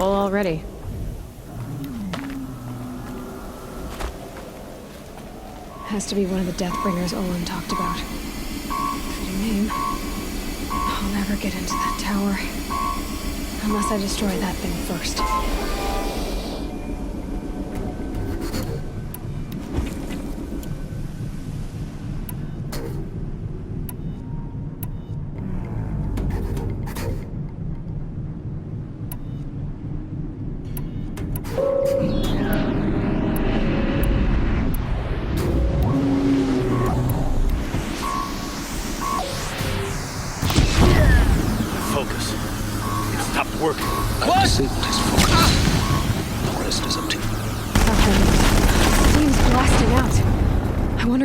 Full already. Has to be one of the Deathbringers Olin talked about. Fitting name. I'll never get into that tower. Unless I destroy that thing first.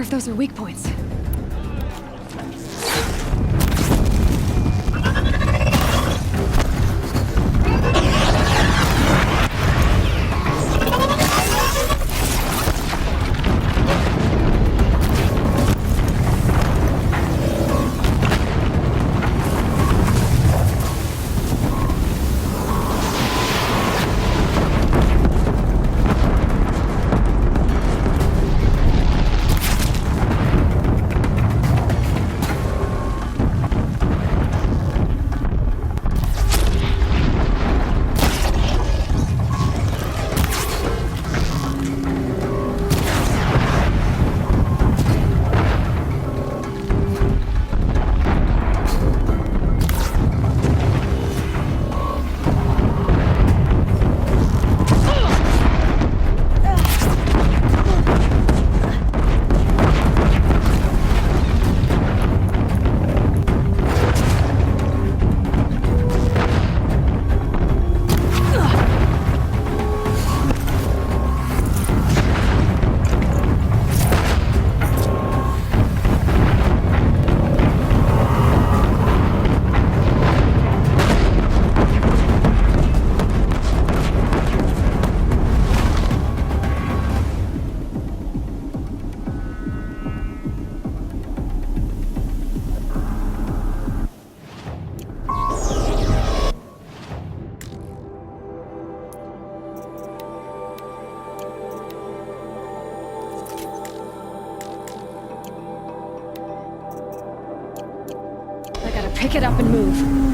Those are weak points. Pick it up and move.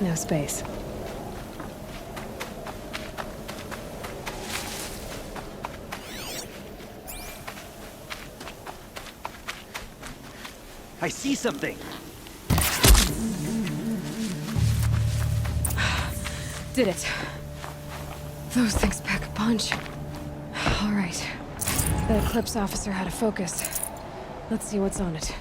No space. I see something. Did it. Those things pack a punch. All right. The Eclipse officer had a focus. Let's see what's on it.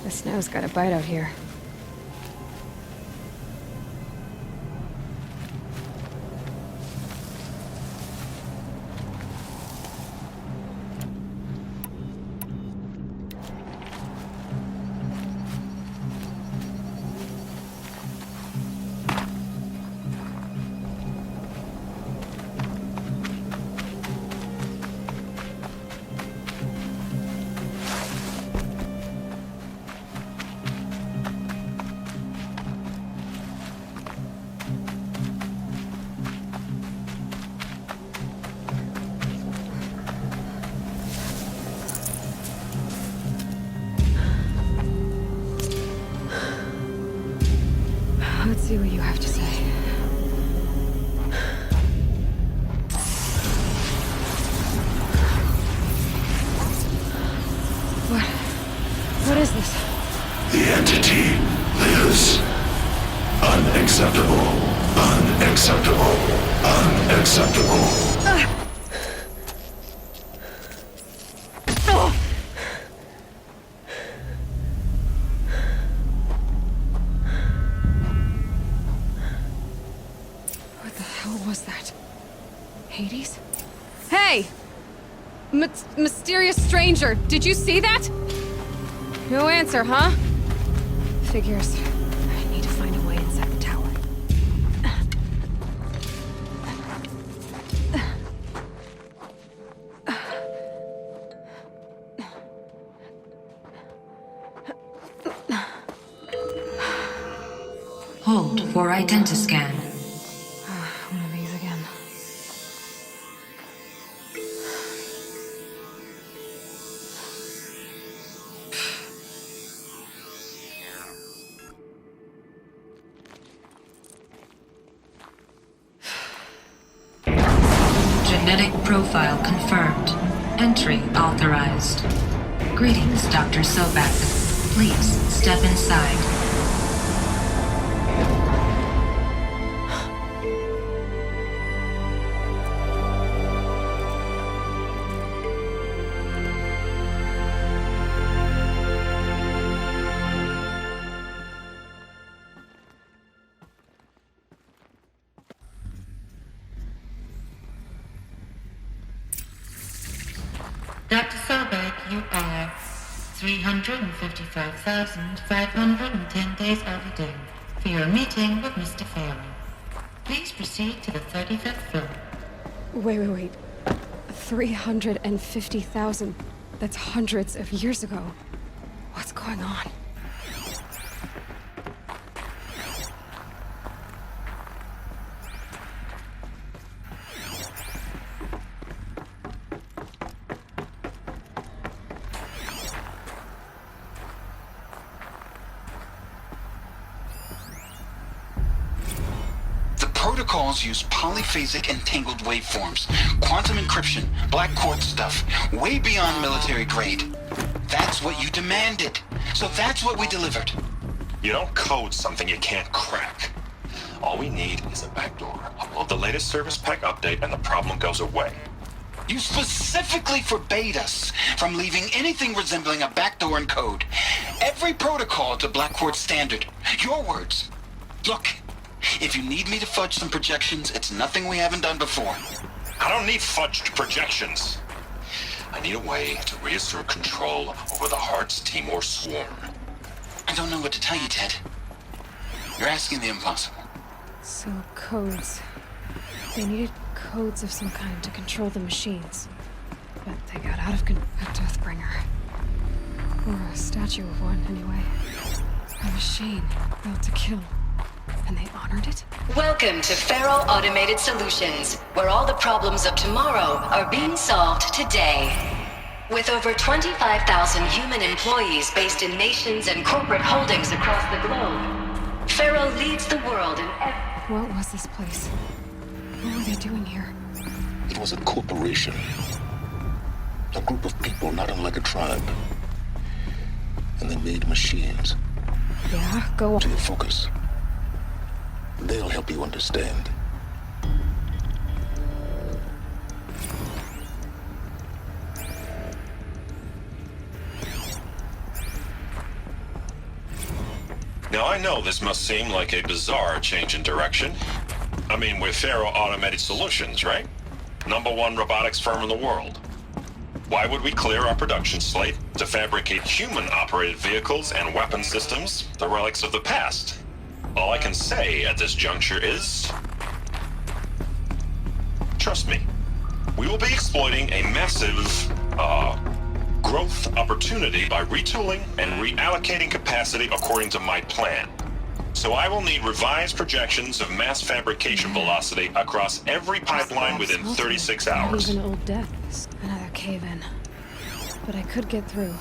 The snow's got a bite out here. Let's see what you have to say. What is this? The entity lives. Unacceptable. Unacceptable. Unacceptable. What the hell was that? Hades? Hey! Mysterious stranger, did you see that? No answer, huh? Figures. I need to find a way inside the tower. Hold for identiscan. One of these again. Genetic profile confirmed. Entry authorized. Greetings, Dr. Sobek. Please step inside. Dr. Sobek, you are 355,510 days overdue for your meeting with Mr. Farrell. Please proceed to the 35th floor. Wait. 350,000. That's hundreds of years ago. What's going on? Protocols use polyphasic entangled waveforms, quantum encryption, black quartz stuff, way beyond military grade. That's what you demanded, so that's what we delivered. You don't code something you can't crack. All we need is a backdoor. Upload the latest service pack update and the problem goes away. You specifically forbade us from leaving anything resembling a backdoor in code. Every protocol to black quartz standard. Your words. Look. If you need me to fudge some projections, it's nothing we haven't done before. I don't need fudged projections. I need a way to reassert control over the Heart's Timor swarm. I don't know what to tell you, Ted. You're asking the impossible. So, codes. They needed codes of some kind to control the machines. but they got out of a Deathbringer. Or a statue of one, anyway. A machine built to kill. And they honored it? Welcome to Feral Automated Solutions, where all the problems of tomorrow are being solved today. With over 25,000 human employees based in nations and corporate holdings across the globe, Feral leads the world in What was this place? What were they doing here? It was a corporation. A group of people not unlike a tribe. And they made machines. Yeah, go on. To your focus. They'll help you understand. Now I know this must seem like a bizarre change in direction. I mean, we're Feral Automated Solutions, right? #1 robotics firm in the world. Why would we clear our production slate to fabricate human-operated vehicles and weapon systems, the relics of the past? All I can say at this juncture is... trust me, we will be exploiting a massive, growth opportunity by retooling and reallocating capacity according to my plan. So I will need revised projections of mass fabrication velocity across every pipeline within 36 hours. Not even old death. Another cave-in. But I could get through.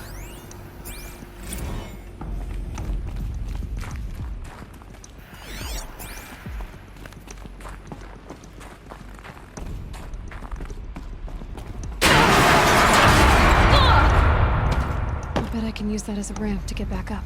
I bet I can use that as a ramp to get back up.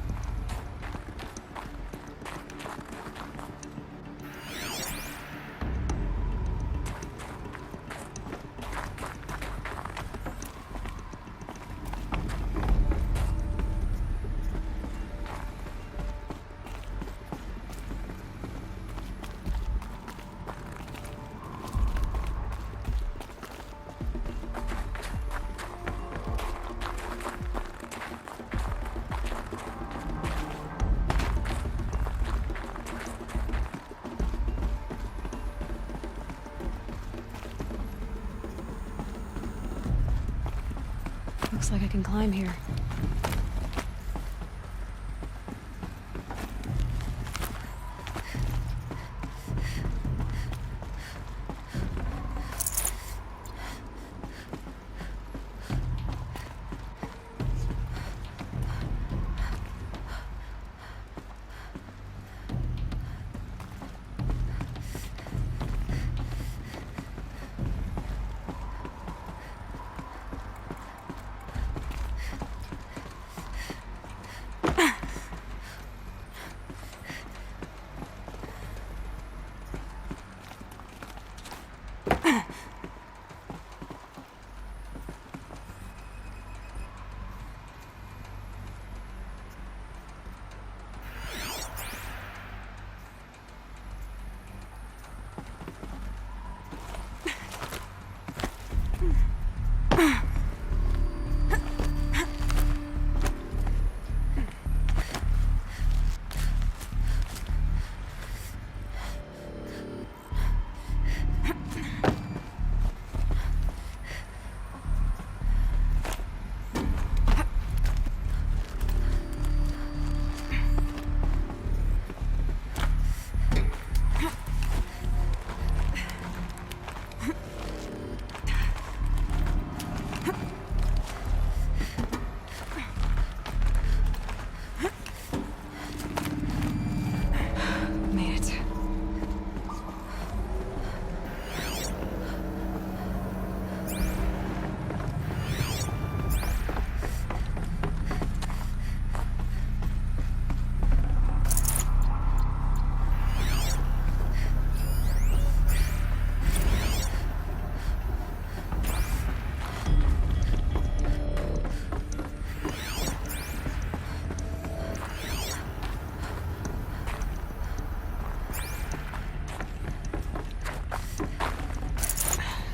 Looks like I can climb here.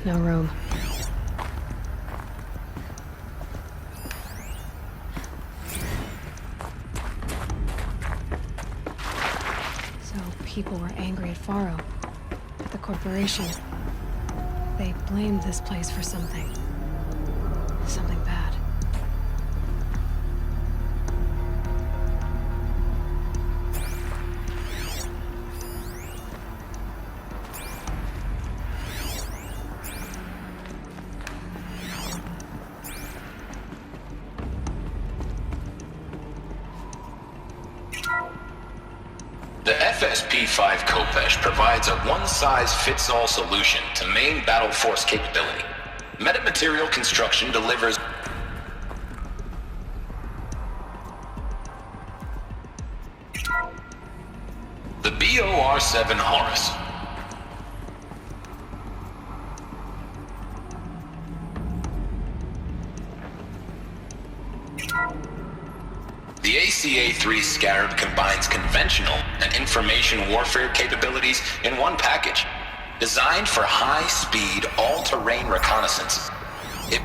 No room. So people were angry at Faro, at the corporation. They blamed this place for something. something bad. The FSP-5 Kopesh provides a one-size-fits-all solution to main battle force capability. Metamaterial construction delivers the BOR-7 Horus. The ACA-3 Scarab combines conventional and information warfare capabilities in one package. Designed for high-speed, all-terrain reconnaissance. It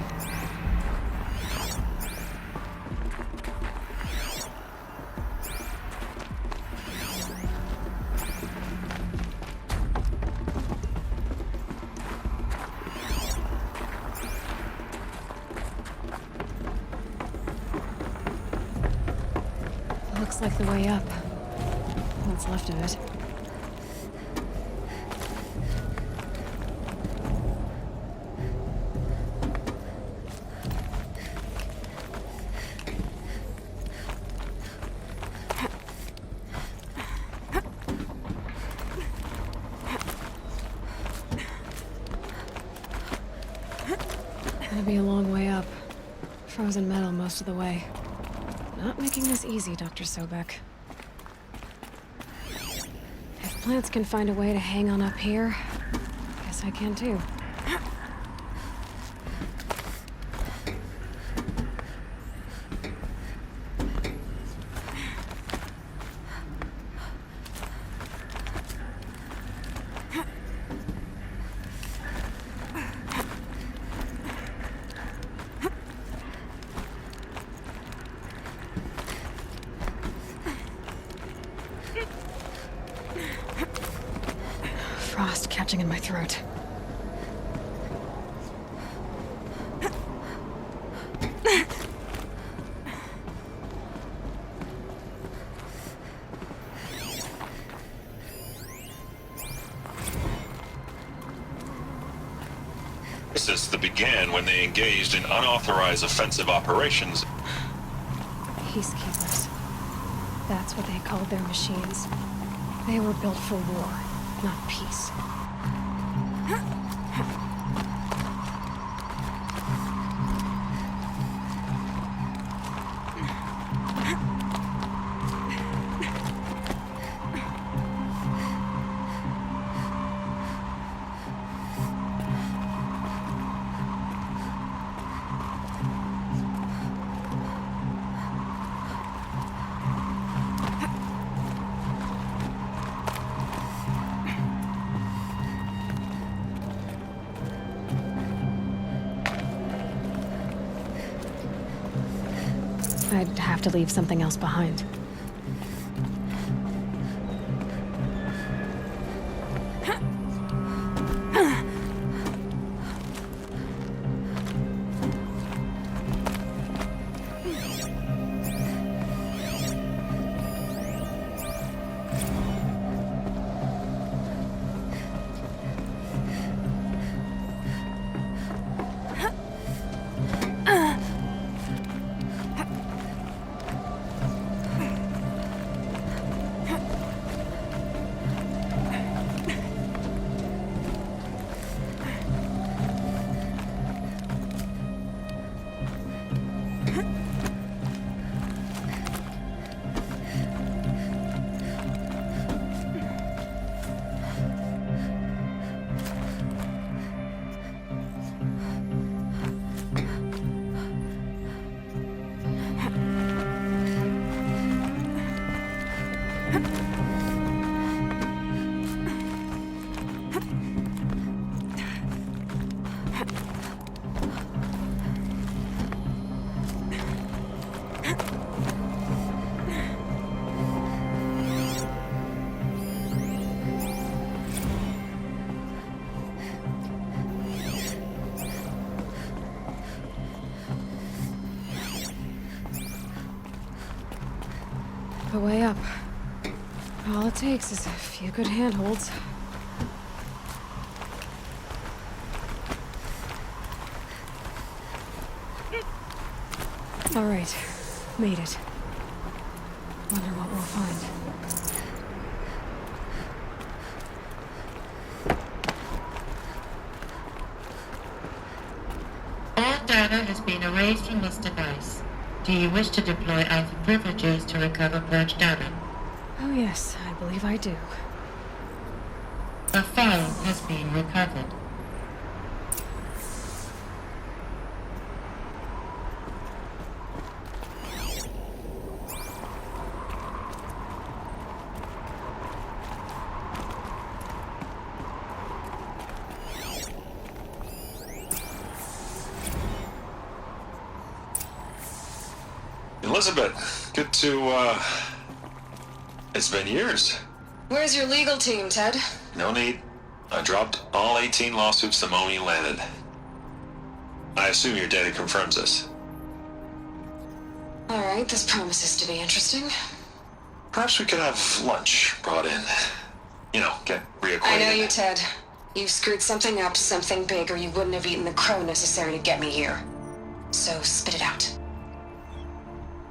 Looks like the way up. What's left of it. Gonna be a long way up. Frozen metal most of the way. Not making this easy, Dr. Sobek. If plants can find a way to hang on up here, guess I can too. Frost catching in my throat. Crisis that began when they engaged in unauthorized offensive operations. Peacekeepers. That's what they called their machines. They were built for war, not peace. I'd have to leave something else behind. the way up. All it takes is a few good handholds. All right, made it. Wonder what we'll find. All data has been erased from this device. Do you wish to deploy Alpha privileges to recover purged data? Oh yes, I believe I do. A file has been recovered. Elizabeth, good to, it's been years. Where's your legal team, Ted? No need. I dropped all 18 lawsuits the moment you landed. I assume your data confirms this. All right, this promises to be interesting. Perhaps we could have lunch brought in. You know, get reacquainted. I know you, Ted. You screwed something up, something big, or you wouldn't have eaten the crow necessary to get me here. So spit it out.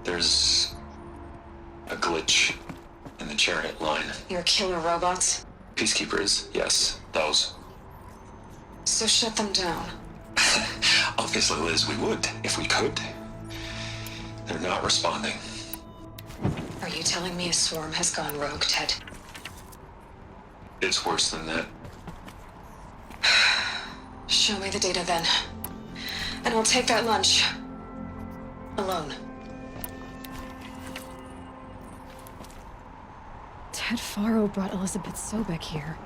There's a glitch in the chariot line. Your killer robots? Peacekeepers, yes, those. So shut them down. Obviously, Liz, we would, if we could. They're not responding. Are you telling me a swarm has gone rogue, Ted? It's worse than that. Show me the data then. And I'll take that lunch. Alone. Ted Faro brought Elizabeth Sobek here,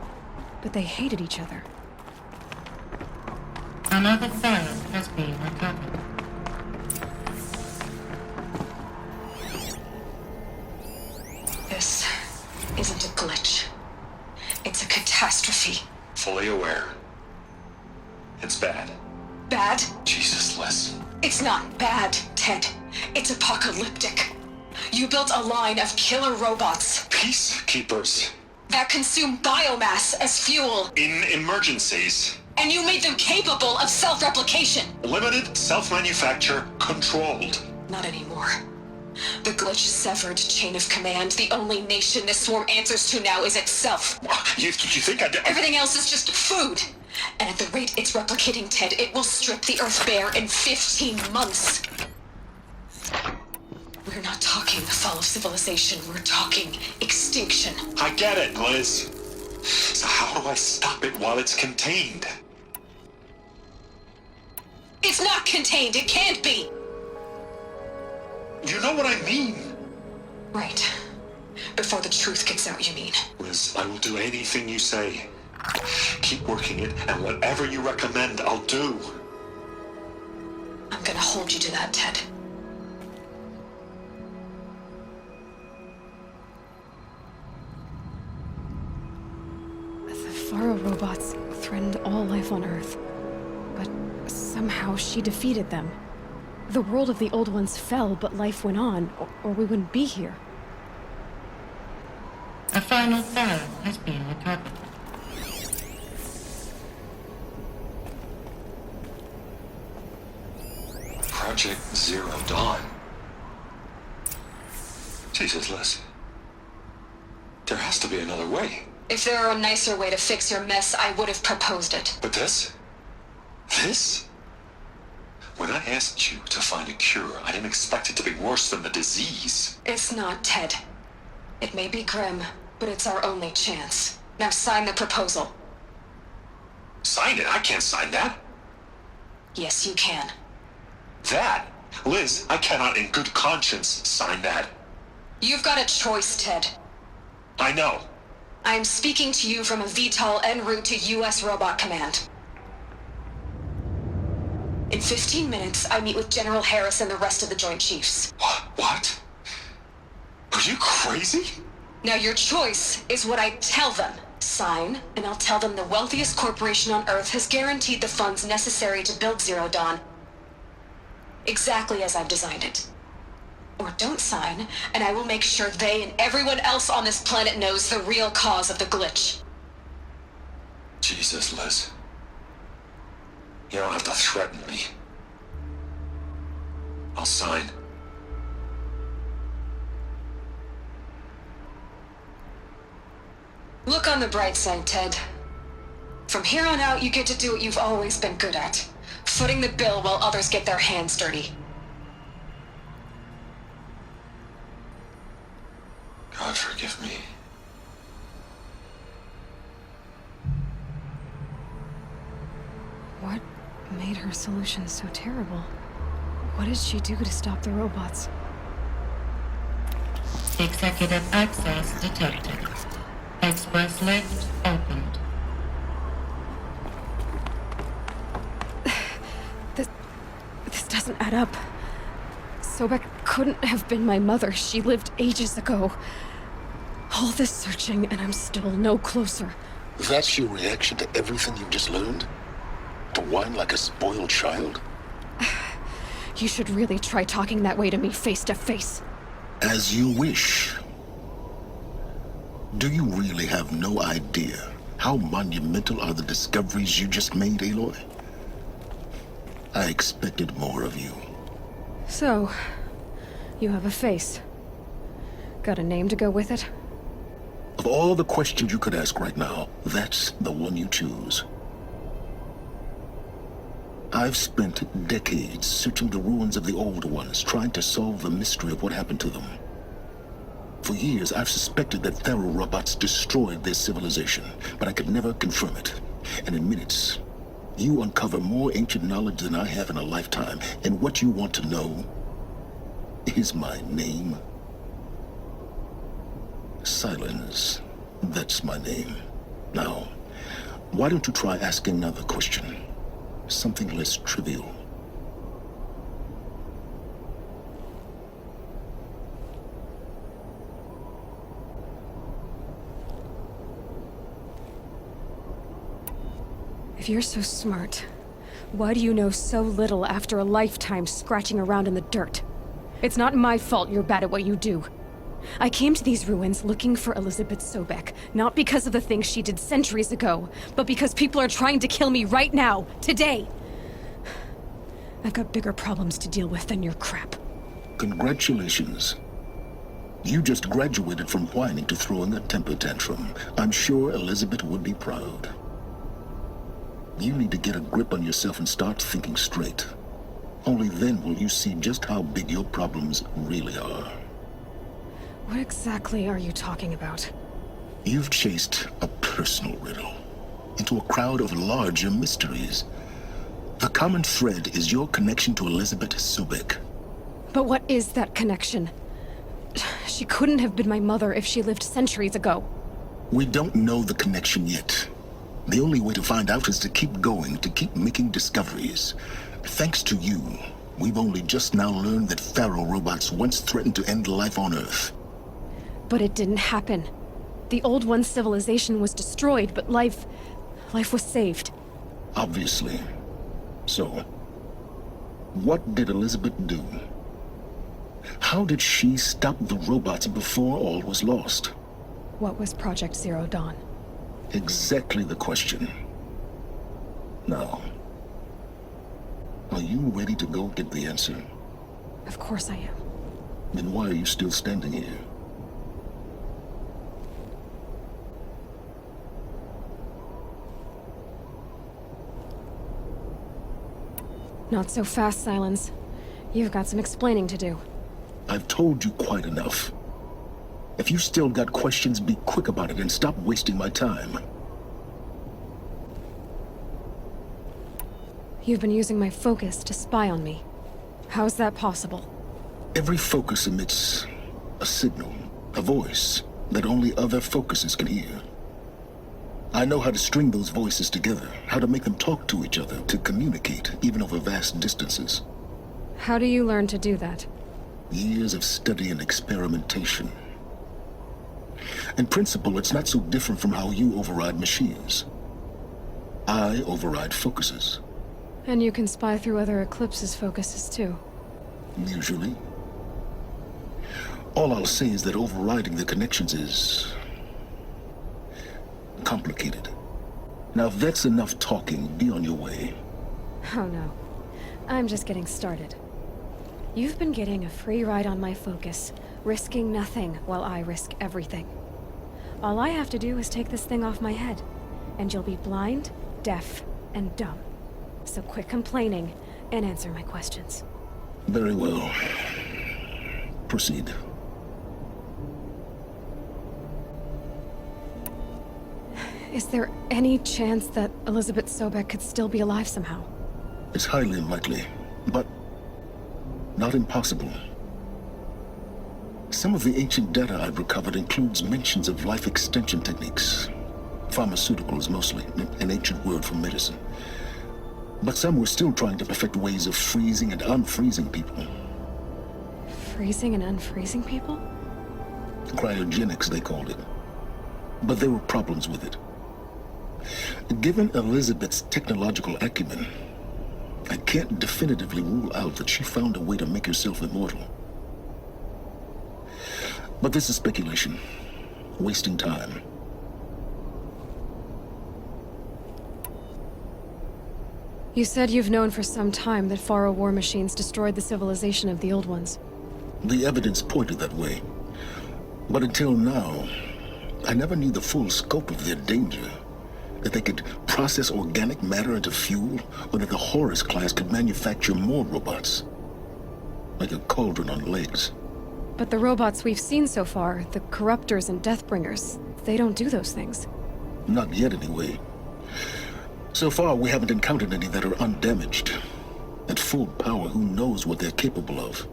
but they hated each other. Another file has been recovered. This isn't a glitch. It's a catastrophe. Fully aware. It's bad. Bad? Jesus, Liz. It's not bad, Ted. It's apocalyptic. You built a line of killer robots Peacekeepers. that consume biomass as fuel, In emergencies. and you made them capable of self-replication. Limited, self-manufacture, controlled. Not anymore. The glitch severed chain of command. The only nation this swarm answers to now is itself. You think I'd... Everything else is just food. And at the rate it's replicating, Ted, it will strip the Earth bare in 15 months. We're not talking the fall of civilization. We're talking extinction. I get it, Liz. So how do I stop it while it's contained? It's not contained. It can't be. You know what I mean? Right. Before the truth gets out, you mean? Liz, I will do anything you say. Keep working it, and whatever you recommend, I'll do. I'm gonna hold you to that, Ted. The Faro robots threatened all life on Earth, but somehow she defeated them. The world of the old ones fell, but life went on, or we wouldn't be here. A final file has been recovered. Project Zero Dawn. Jesus, Liz. There has to be another way. If there were a nicer way to fix your mess, I would have proposed it. But this? This? When I asked you to find a cure, I didn't expect it to be worse than the disease. It's not, Ted. It may be grim, but it's our only chance. Now sign the proposal. Sign it? I can't sign that. Yes, you can. That? Liz, I cannot in good conscience sign that. You've got a choice, Ted. I know. I'm speaking to you from a VTOL en route to U.S. Robot Command. In 15 minutes, I meet with General Harris and the rest of the Joint Chiefs. What? Are you crazy? Now your choice is what I tell them. Sign, and I'll tell them the wealthiest corporation on Earth has guaranteed the funds necessary to build Zero Dawn exactly as I've designed it. or don't sign, and I will make sure they and everyone else on this planet knows the real cause of the glitch. Jesus, Liz. You don't have to threaten me. I'll sign. Look on the bright side, Ted. From here on out, you get to do what you've always been good at. Footing the bill while others get their hands dirty. God forgive me. What made her solution so terrible? What did she do to stop the robots? Executive access detected. Express lift opened. This doesn't add up. Sobek couldn't have been my mother. She lived ages ago. All this searching, and I'm still no closer. That's your reaction to everything you've just learned? To whine like a spoiled child? You should really try talking that way to me face to face. As you wish. Do you really have no idea how monumental are the discoveries you just made, Aloy? I expected more of you. So, you have a face. Got a name to go with it? Of all the questions you could ask right now, that's the one you choose. I've spent decades searching the ruins of the old ones, trying to solve the mystery of what happened to them. For years, I've suspected that Thero robots destroyed their civilization, but I could never confirm it. And in minutes, you uncover more ancient knowledge than I have in a lifetime, and what you want to know is my name. Silence. That's my name. Now, why don't you try asking another question? Something less trivial. If you're so smart, why do you know so little after a lifetime scratching around in the dirt? It's not my fault you're bad at what you do. I came to these ruins looking for Elizabeth Sobek, not because of the things she did centuries ago, but because people are trying to kill me right now, today. I've got bigger problems to deal with than your crap. Congratulations. You just graduated from whining to throwing a temper tantrum. I'm sure Elizabeth would be proud. You need to get a grip on yourself and start thinking straight. Only then will you see just how big your problems really are. What exactly are you talking about? You've chased a personal riddle into a crowd of larger mysteries. The common thread is your connection to Elizabeth Sobek. But what is that connection? She couldn't have been my mother if she lived centuries ago. We don't know the connection yet. The only way to find out is to keep going, to keep making discoveries. Thanks to you, we've only just now learned that Pharaoh robots once threatened to end life on Earth. But it didn't happen. The Old One's civilization was destroyed, but life was saved. Obviously. So, what did Elizabeth do? How did she stop the robots before all was lost? What was Project Zero Dawn? Exactly the question. Now, are you ready to go get the answer? Of course I am. Then why are you still standing here? Not so fast, Silence. You've got some explaining to do. I've told you quite enough. If you still got questions, be quick about it and stop wasting my time. You've been using my focus to spy on me. How's that possible? Every focus emits a signal, a voice, that only other focuses can hear. I know how to string those voices together, how to make them talk to each other, to communicate, even over vast distances. How do you learn to do that? Years of study and experimentation. In principle, it's not so different from how you override machines. I override focuses. And you can spy through other Eclipse's focuses too. Usually. All I'll say is that overriding the connections is complicated. Now, if that's enough talking, be on your way. Oh no. I'm just getting started. You've been getting a free ride on my focus, risking nothing while I risk everything. All I have to do is take this thing off my head, and you'll be blind, deaf, and dumb. So quit complaining and answer my questions. Very well. Proceed. Is there any chance that Elizabeth Sobek could still be alive somehow? It's highly unlikely, but not impossible. Some of the ancient data I've recovered includes mentions of life extension techniques. Pharmaceuticals, mostly, an ancient word for medicine. But some were still trying to perfect ways of freezing and unfreezing people. Freezing and unfreezing people? Cryogenics, they called it. But there were problems with it. Given Elizabeth's technological acumen, I can't definitively rule out that she found a way to make herself immortal. But this is speculation. Wasting time. You said you've known for some time that Faro war machines destroyed the civilization of the old ones. The evidence pointed that way. But until now, I never knew the full scope of their danger. That they could process organic matter into fuel, or that the Horus class could manufacture more robots. Like a cauldron on legs. But the robots we've seen so far, the Corruptors and Deathbringers, they don't do those things. Not yet, anyway. So far, we haven't encountered any that are undamaged. At full power, who knows what they're capable of?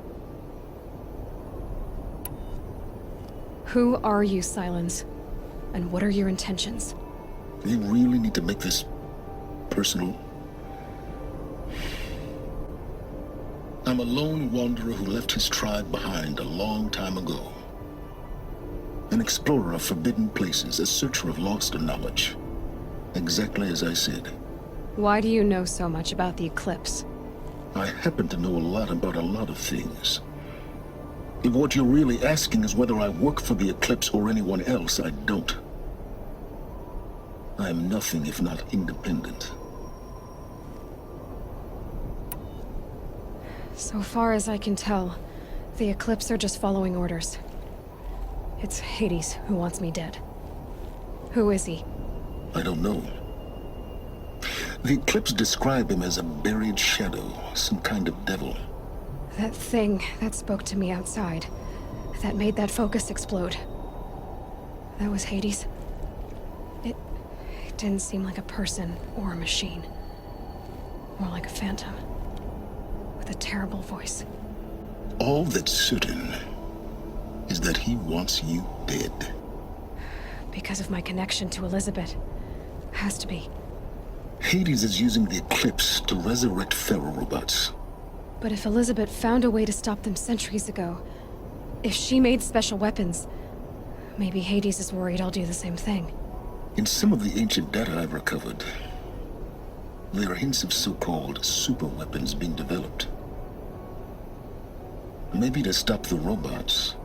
Who are you, Silence? And what are your intentions? You really need to make this personal? I'm a lone wanderer who left his tribe behind a long time ago. An explorer of forbidden places, a searcher of lost knowledge. Exactly as I said. Why do you know so much about the eclipse? I happen to know a lot about a lot of things. If what you're really asking is whether I work for the eclipse or anyone else, I don't. I am nothing if not independent. So far as I can tell, the Eclipse are just following orders. It's Hades who wants me dead. Who is he? I don't know. The Eclipse describe him as a buried shadow, some kind of devil. That thing that spoke to me outside, that made that focus explode. That was Hades. It didn't seem like a person or a machine. More like a phantom. With a terrible voice. All that's certain is that he wants you dead. Because of my connection to Elizabeth. Has to be. Hades is using the Eclipse to resurrect Pharaoh robots. But if Elizabeth found a way to stop them centuries ago, if she made special weapons, maybe Hades is worried I'll do the same thing. In some of the ancient data I've recovered, there are hints of so-called super weapons being developed. Maybe to stop the robots,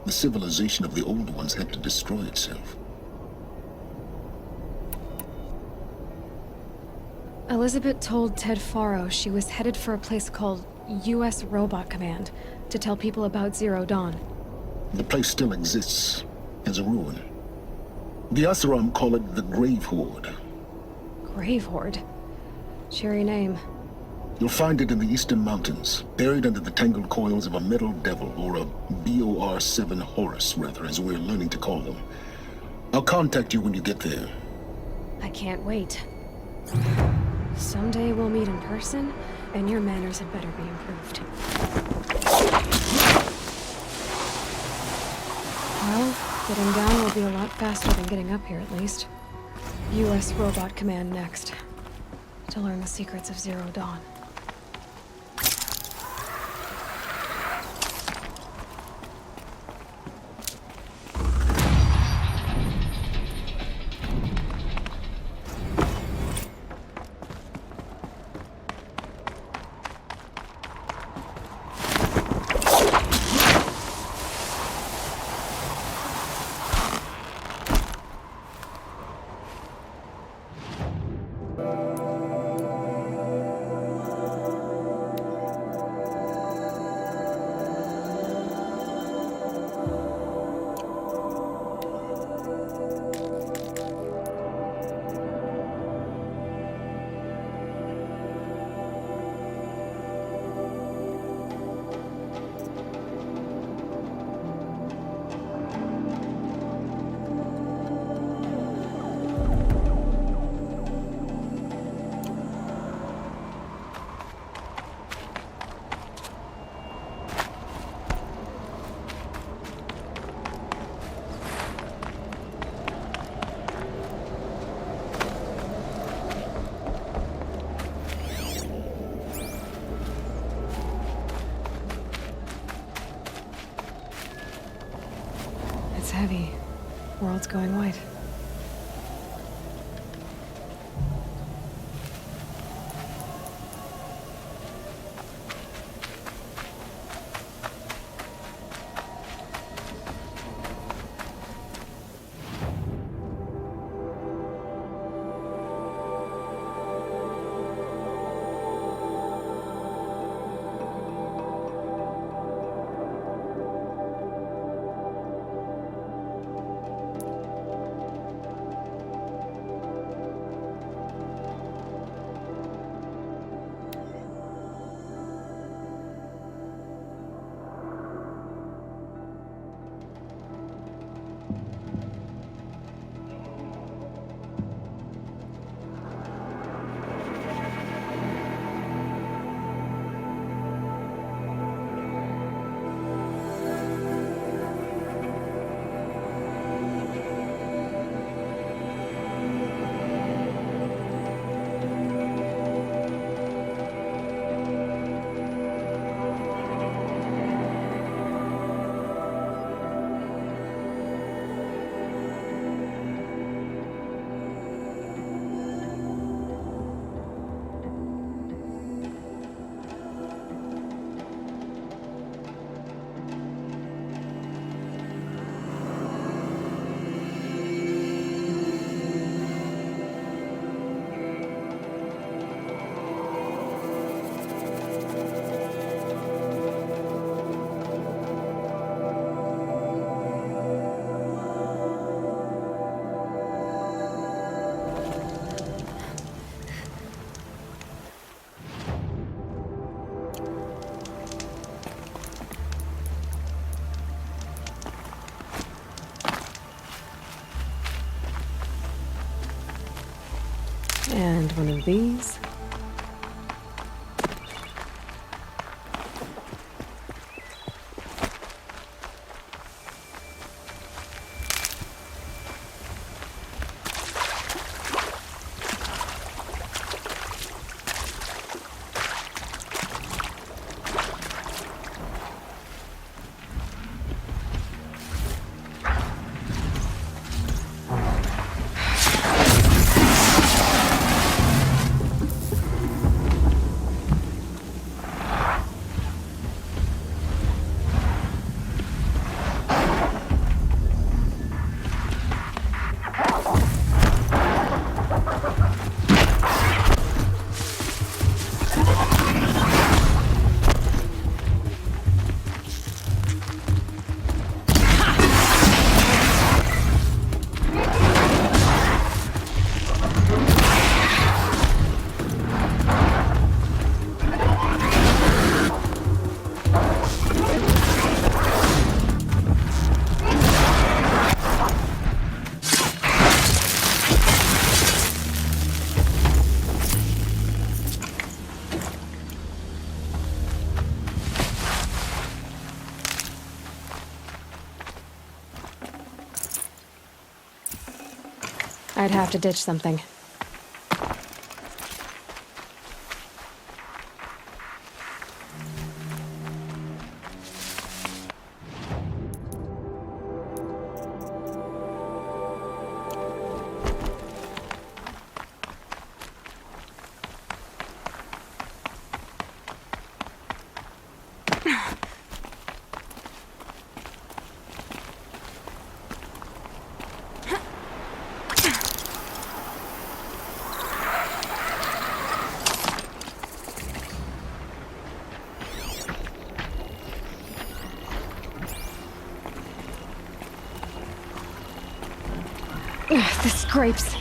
the civilization of the old ones had to destroy itself. Elizabeth told Ted Faro she was headed for a place called U.S. Robot Command to tell people about Zero Dawn. The place still exists as a ruin. The Asaram call it the Grave Horde. Grave Horde? Cheery name. You'll find it in the Eastern Mountains, buried under the tangled coils of a metal devil, or a BOR-7 Horus, rather, as we're learning to call them. I'll contact you when you get there. I can't wait. Someday we'll meet in person, and your manners had better be improved. Well, getting down will be a lot faster than getting up here, at least. U.S. Robot Command next. To learn the secrets of Zero Dawn. heavy. World's going white. And one of these. I'd have to ditch something. The scrapes.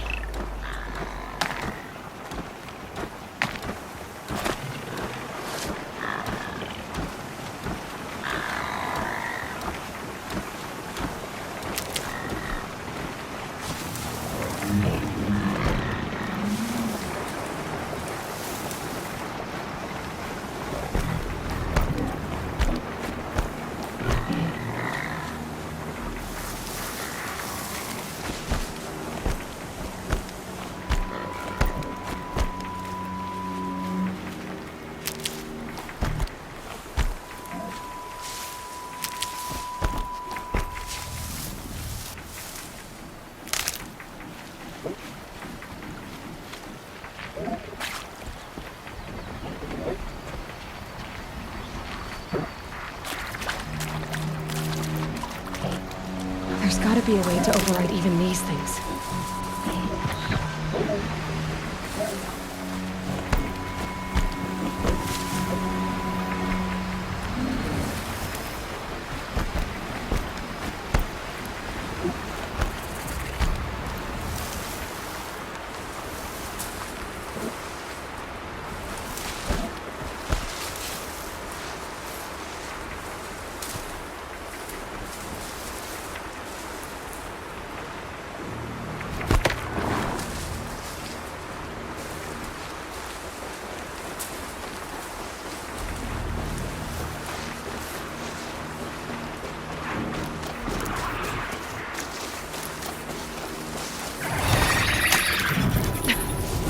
gotta be a way to override even these things.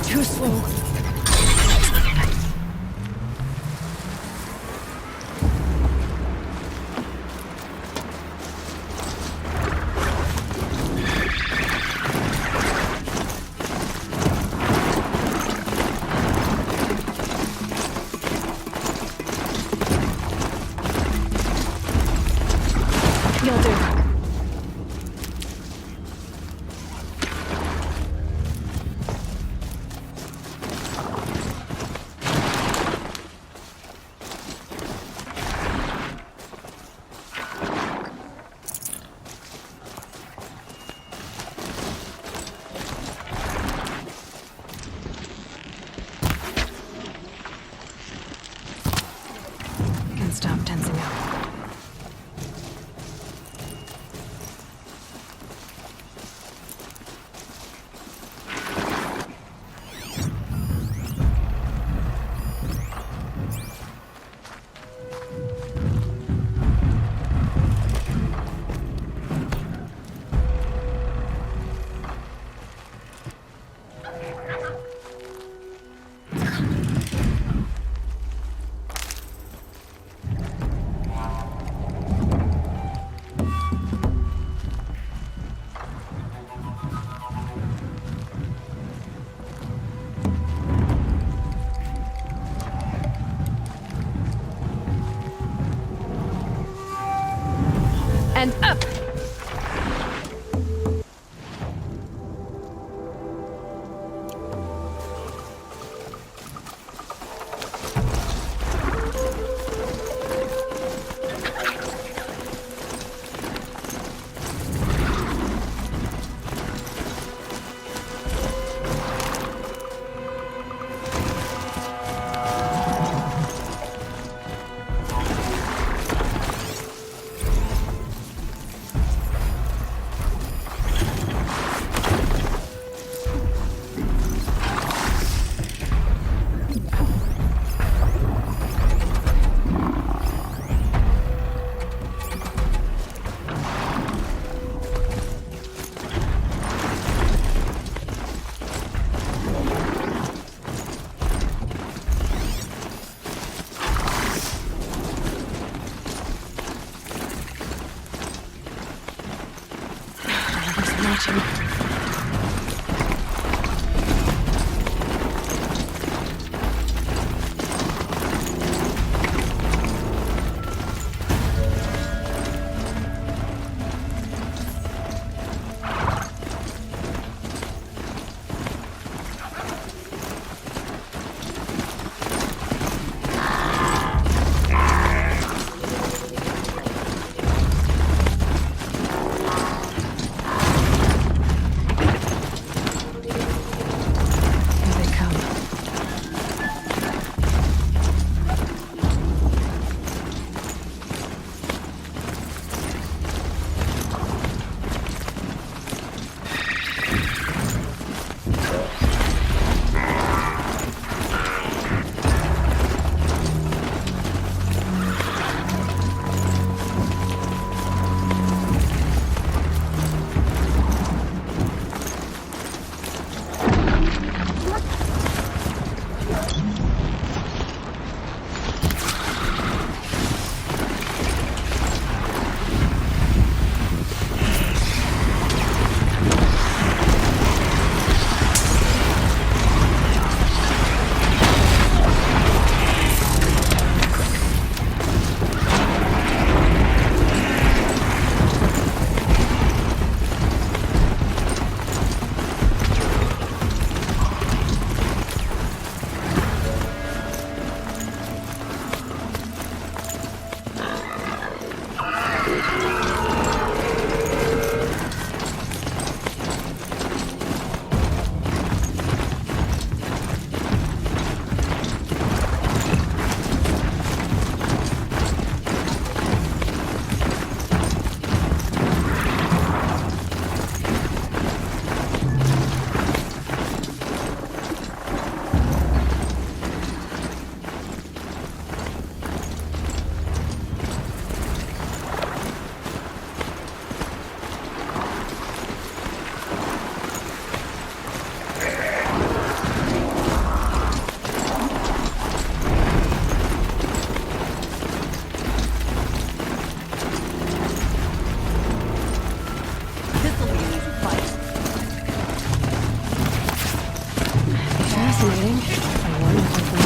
Too slow. You'll do. Can stop tensing up. And up! fascinating. I wonder if I can...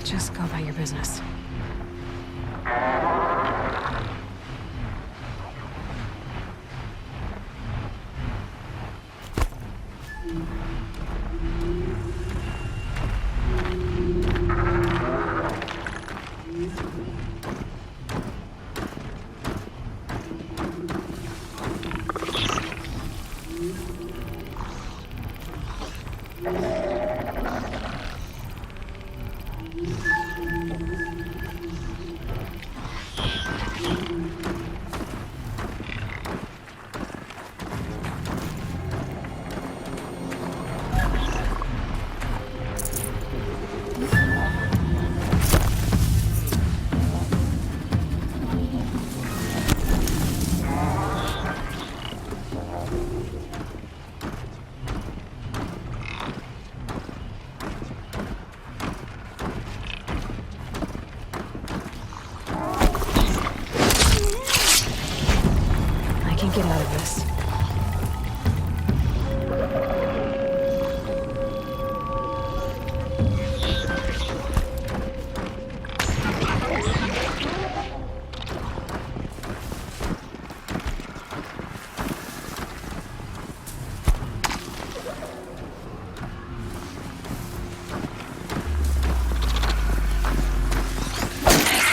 Just go about your business. Get out of this.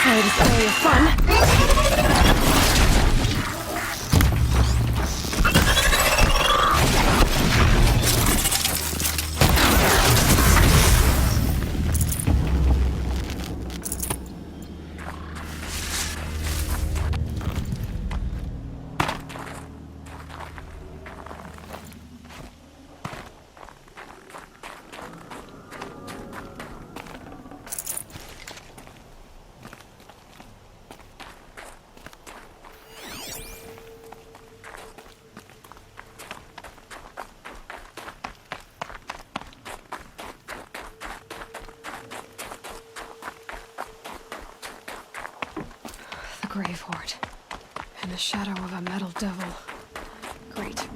Sorry to spoil your fun. grave hoard. In the shadow of a metal devil. Great.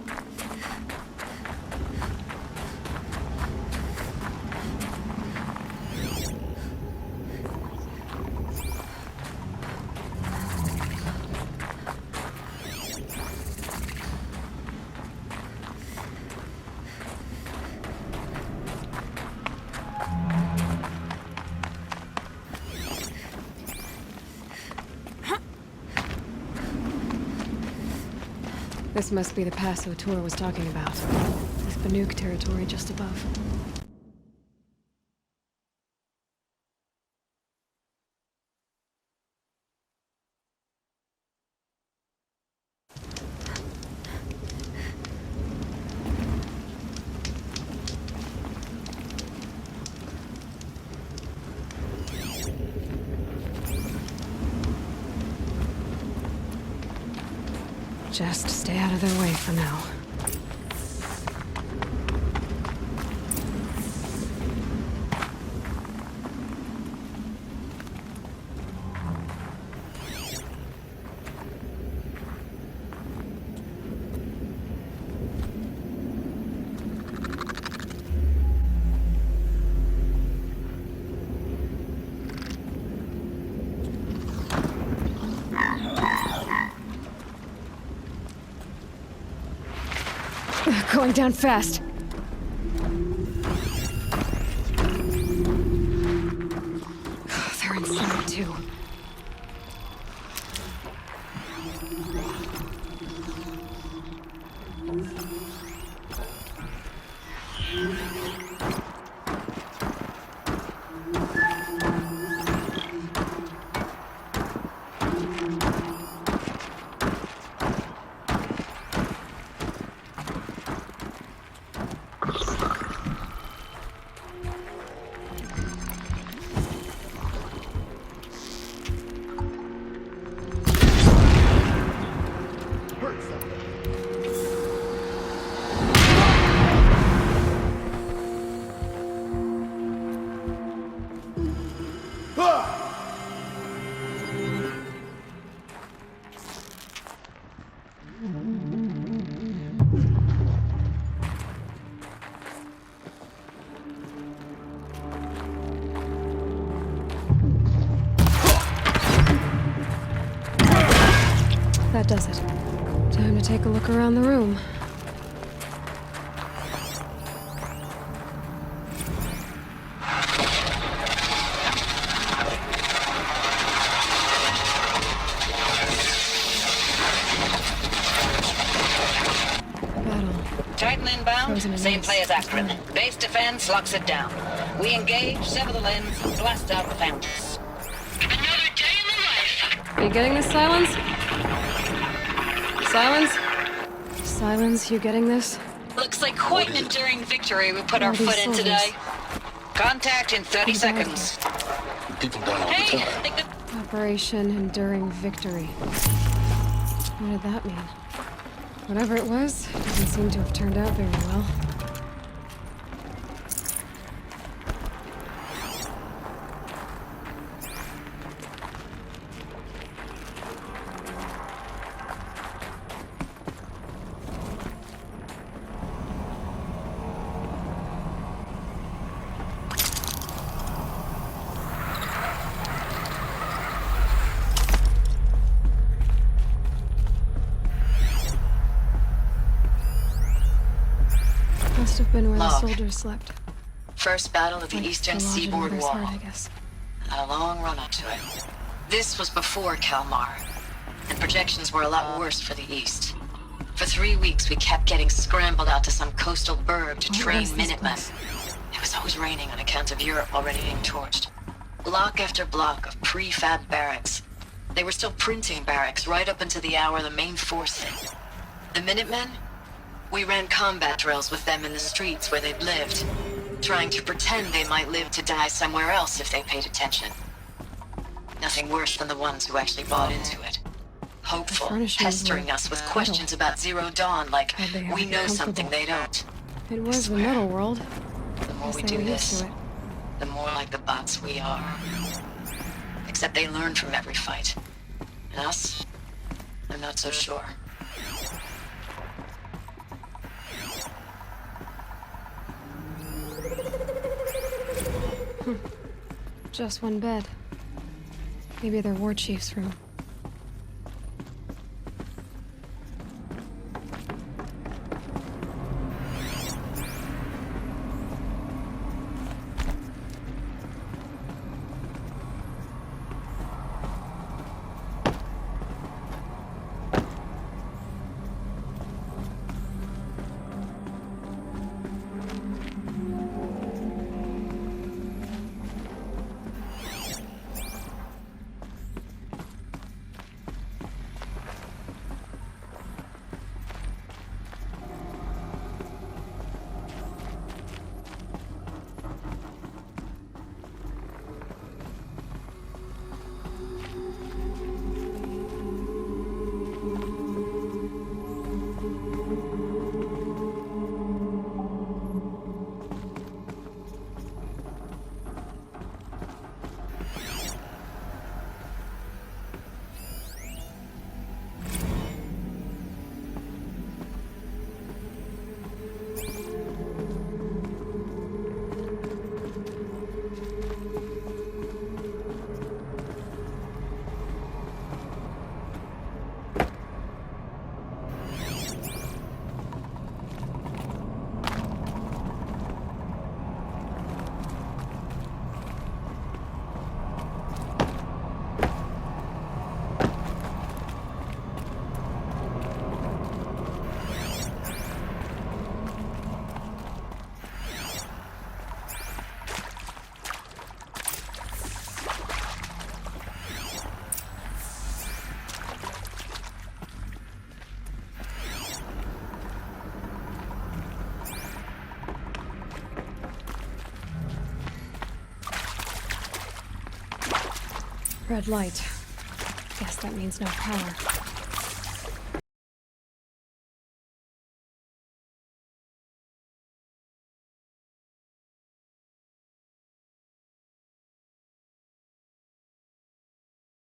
This must be the pass O'Toole was talking about. With Banuk territory just above. Just stay out of their way for now. Going down fast. They're inside too. That does it. Time to take a look around the room. Titan inbound, same play as Akron. Base defense locks it down. We engage, sever the lens, blast out the founders. Another day in the life! Are you getting this, Silence? Silence? Silence, you getting this? Looks like quite an enduring victory we put our these foot in soldiers? today. Contact in 30 seconds. People die all the Hey, time. think Operation Enduring Victory. What did that mean? Whatever it was, doesn't seem to have turned out very well. Must have been where the Log. soldiers slept. First battle of the Like Eastern the lodge in Seaboard Mother's War. Heart, I guess. Had a long run up to it. This was before Kalmar, and projections were a lot worse for the East. For 3 weeks, we kept getting scrambled out to some coastal burg to What train is this Minutemen. place? It was always raining on account of Europe already being torched. Block after block of prefab barracks. They were still printing barracks right up until the hour the main force hit. The Minutemen? We ran combat drills with them in the streets where they'd lived, trying to pretend they might live to die somewhere else if they paid attention. Nothing worse than the ones who actually bought into it. Hopeful, furnishings pestering were us with metal. questions about Zero Dawn like, How'd they have we it know something comfortable? they don't. It was the swear. metal world. The more Guess we they do were used this, to it. the more like the bots we are. Except they learn from every fight. Us? I'm not so sure. Just one bed. Maybe their war chief's room. Red light. Guess that means no power.